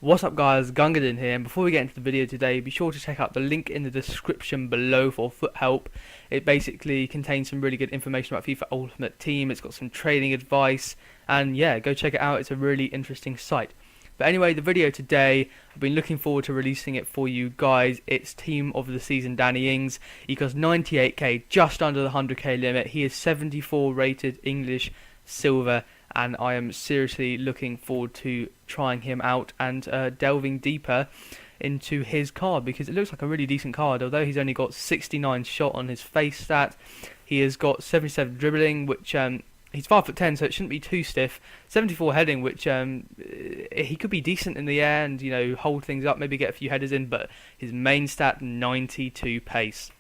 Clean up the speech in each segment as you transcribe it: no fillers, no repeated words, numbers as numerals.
What's up guys, Gungadin here, and before we get into the video today, be sure to check out the link in the description below for foot help. It basically contains some really good information about FIFA Ultimate Team, it's got some training advice, and yeah, go check it out, it's a really interesting site. But anyway, the video today, I've been looking forward to releasing it for you guys. It's Team of the Season Danny Ings. He costs 98k, just under the 100k limit. He is 74 rated English Silver, and I am seriously looking forward to trying him out and delving deeper into his card, because it looks like a really decent card. Although he's only got 69 shot on his face stat, he has got 77 dribbling, which he's 5'10", so it shouldn't be too stiff. 74 heading, which he could be decent in the air and hold things up, maybe get a few headers in. But his main stat, 92 pace.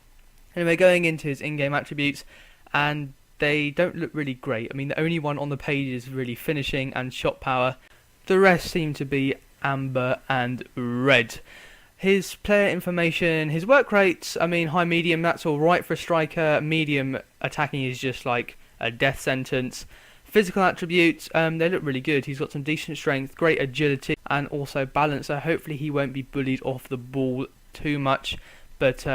Anyway, going into his in-game attributes, and they don't look really great. I mean, the only one on the page is really finishing and shot power. The rest seem to be amber and red. His player information, his work rates, I mean, high medium, that's alright for a striker. Medium attacking is just like a death sentence. Physical attributes, they look really good. He's got some decent strength, great agility, and also balance, so hopefully he won't be bullied off the ball too much. But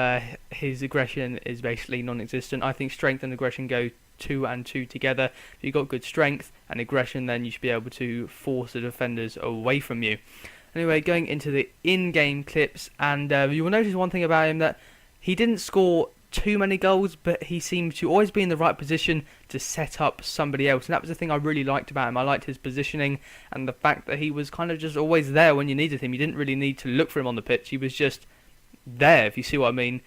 his aggression is basically non-existent. I think strength and aggression go 2 and 2 together. If you've got good strength and aggression, then you should be able to force the defenders away from you. Anyway, going into the in-game clips, and you will notice one thing about him, that he didn't score too many goals, but he seemed to always be in the right position to set up somebody else, and that was the thing I really liked about him. I liked his positioning and the fact that he was kind of just always there when you needed him. You didn't really need to look for him on the pitch, he was just there, if you see what I mean.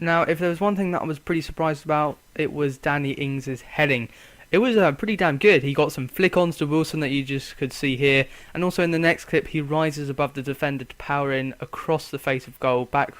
Now, if there was one thing that I was pretty surprised about, it was Danny Ings' heading. It was pretty damn good. He got some flick-ons to Wilson that you just could see here, and also in the next clip he rises above the defender to power in across the face of goal, back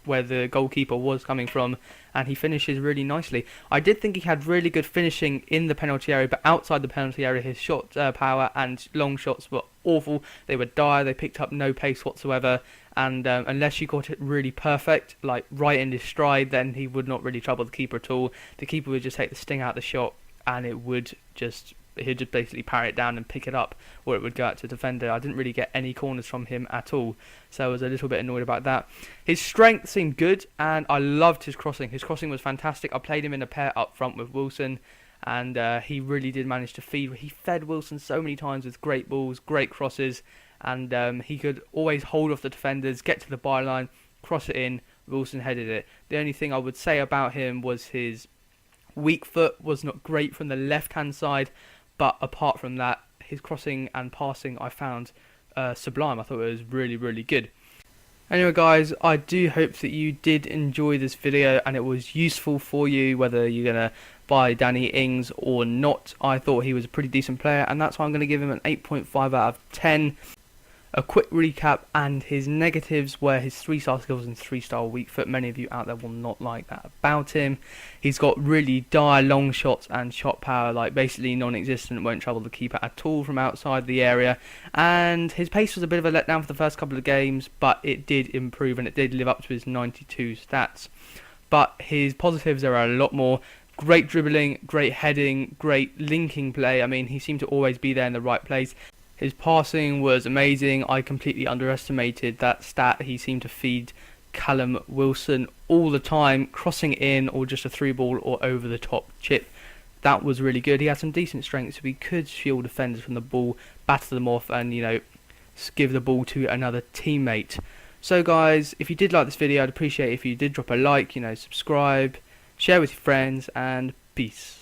where the goalkeeper was coming from, and he finishes really nicely. I did think he had really good finishing in the penalty area, but outside the penalty area his shot power and long shots were awful. They were dire, they picked up no pace whatsoever, and unless you got it really perfect, like right in his stride, then he would not really trouble the keeper at all. The keeper would just take the sting out of the shot, and he'd just basically parry it down and pick it up, or it would go out to the defender. I didn't really get any corners from him at all, so I was a little bit annoyed about that. His strength seemed good, and I loved his crossing. His crossing was fantastic. I played him in a pair up front with Wilson, and he really did manage to feed. He fed Wilson so many times with great balls, great crosses, and he could always hold off the defenders, get to the byline, cross it in. Wilson headed it. The only thing I would say about him was his weak foot was not great from the left-hand side, but apart from that, his crossing and passing I found sublime. I thought it was really, really good. Anyway guys, I do hope that you did enjoy this video and it was useful for you, whether you're going to buy Danny Ings or not. I thought he was a pretty decent player, and that's why I'm going to give him an 8.5 out of 10. A quick recap, and his negatives were his 3-star skills and 3-star weak foot. Many of you out there will not like that about him. He's got really dire long shots and shot power, like basically non-existent, won't trouble the keeper at all from outside the area. And his pace was a bit of a letdown for the first couple of games, but it did improve and it did live up to his 92 stats. But his positives are a lot more. Great dribbling, great heading, great linking play. I mean, he seemed to always be there in the right place. His passing was amazing. I completely underestimated that stat. He seemed to feed Callum Wilson all the time, crossing in or just a through ball or over the top chip. That was really good. He had some decent strength, so he could shield defenders from the ball, batter them off, and give the ball to another teammate. So guys, if you did like this video, I'd appreciate it if you did drop a like, subscribe, share with your friends, and peace.